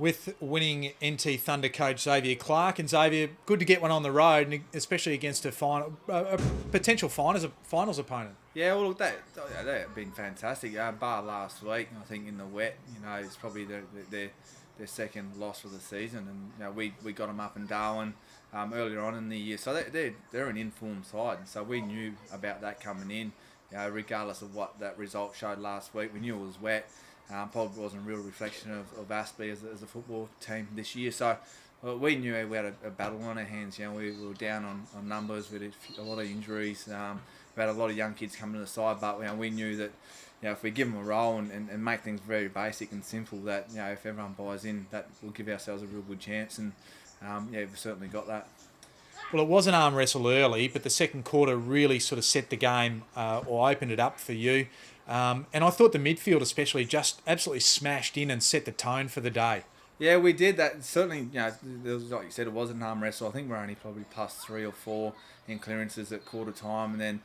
with winning NT Thunder coach Xavier Clarke. And Xavier, good to get one on the road, and especially against a potential finals opponent. Yeah, well, look, they've been fantastic. Bar last week, I think in the wet, it's probably their second loss of the season, and we got them up in Darwin earlier on in the year, so they're an informed side, so we knew about that coming in. Regardless of what that result showed last week, we knew it was wet. Probably wasn't a real reflection of Aspley as a football team this year. So we knew we had a battle on our hands. We were down on numbers. We had a lot of injuries. We had a lot of young kids coming to the side, but we knew that if we give them a role and make things very basic and simple, that if everyone buys in, that we'll give ourselves a real good chance. And we've certainly got that. Well, it was an arm wrestle early, but the second quarter really sort of set the game or opened it up for you. And I thought the midfield especially just absolutely smashed in and set the tone for the day. Yeah, we did that. Certainly, there was, like you said, it was an arm wrestle. I think we're only probably plus 3 or 4 in clearances at quarter time, and then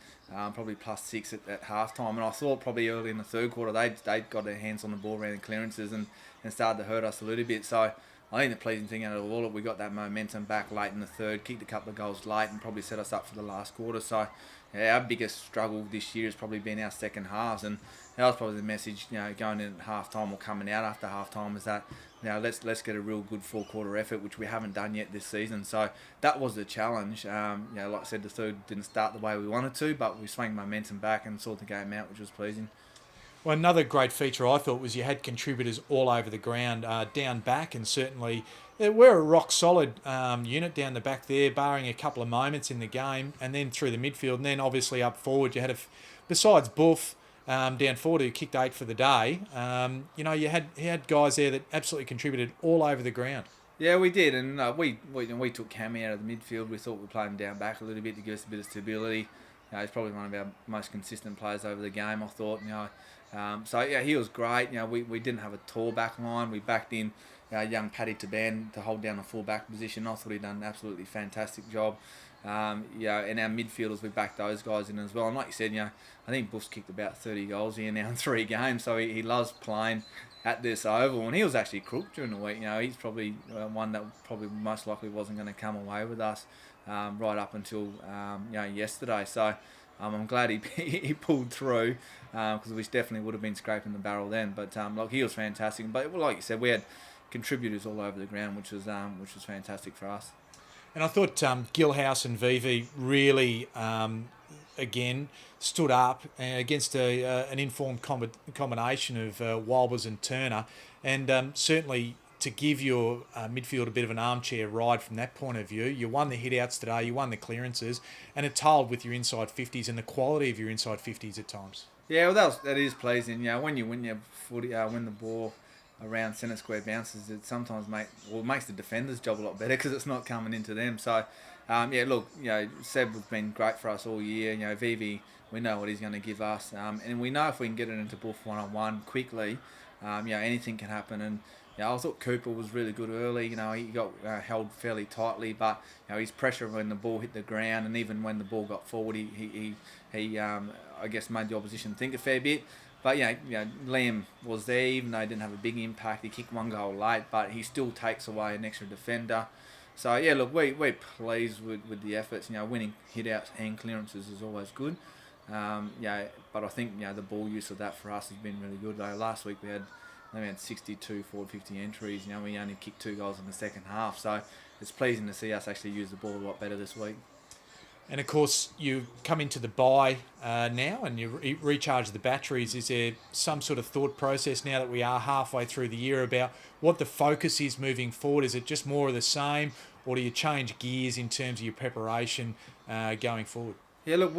probably plus 6 at half time. And I thought probably early in the third quarter they got their hands on the ball around the clearances and started to hurt us a little bit. So I think the pleasing thing out of all, we got that momentum back late in the third, kicked a couple of goals late, and probably set us up for the last quarter. So our biggest struggle this year has probably been our second halves, and that was probably the message, going in at half time or coming out after half time, is that let's get a real good 4-quarter effort, which we haven't done yet this season. So that was the challenge. Like I said, the third didn't start the way we wanted to, but we swung momentum back and sorted the game out, which was pleasing. Well, another great feature I thought was you had contributors all over the ground, down back, and certainly we're a rock-solid unit down the back there, barring a couple of moments in the game, and then through the midfield, and then obviously up forward you had, besides Buff down forward who kicked 8 for the day, you had guys there that absolutely contributed all over the ground. Yeah, we did, and we took Cammy out of the midfield. We thought we'd play him down back a little bit to give us a bit of stability. He's probably one of our most consistent players over the game, I thought. He was great. We didn't have a tall back line. We backed in young Paddy Taban to hold down a full back position. I thought he'd done an absolutely fantastic job. And our midfielders, we backed those guys in as well. And like you said, I think Buff's kicked about 30 goals here now in 3 games, so he loves playing at this oval. And he was actually crooked during the week. He's probably one that probably most likely wasn't going to come away with us right up until yesterday. So I'm glad he pulled through, because we definitely would have been scraping the barrel then. But he was fantastic. But like you said, we had contributors all over the ground, which was fantastic for us. And I thought Gilhouse and Vivi really, again, stood up against an informed combination of Walbers and Turner, and certainly to give your midfield a bit of an armchair ride from that point of view. You won the hit-outs today, you won the clearances, and it told with your inside 50s and the quality of your inside 50s at times. Yeah, well, that is pleasing. When you win your footy, win the ball around centre square bounces, it sometimes makes the defender's job a lot better because it's not coming into them. So, Seb has been great for us all year. Vivi, we know what he's going to give us, and we know if we can get it into Buff one-on-one quickly, anything can happen. And I thought Cooper was really good early. He got held fairly tightly, but his pressure when the ball hit the ground, and even when the ball got forward, he I guess made the opposition think a fair bit. But Liam was there, even though he didn't have a big impact. He kicked 1 goal late, but he still takes away an extra defender. So we're pleased with the efforts. Winning hit-outs and clearances is always good. But I think the ball use of that for us has been really good. Last week we had 62 forward 50 entries. We only kicked 2 goals in the second half. So it's pleasing to see us actually use the ball a lot better this week. And of course, you come into the bye now and you recharge the batteries. Is there some sort of thought process now that we are halfway through the year about what the focus is moving forward? Is it just more of the same, or do you change gears in terms of your preparation going forward? Yeah, look,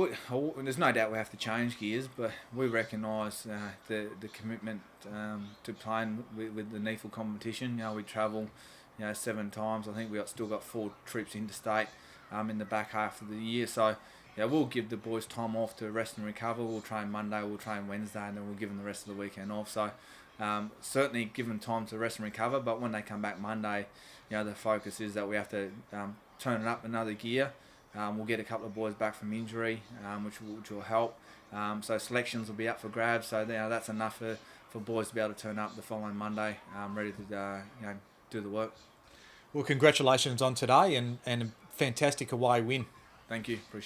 there's no doubt we have to change gears, but we recognise the commitment to playing with the NEAFL competition. We travel 7 times. I think we still got 4 trips interstate in the back half of the year. So we'll give the boys time off to rest and recover. We'll train Monday, we'll train Wednesday, and then we'll give them the rest of the weekend off. So certainly give them time to rest and recover, but when they come back Monday, the focus is that we have to turn it up another gear. We'll get a couple of boys back from injury, which will help. So selections will be up for grabs. So that's enough for boys to be able to turn up the following Monday, ready to do the work. Well, congratulations on today and a fantastic away win. Thank you. Appreciate it.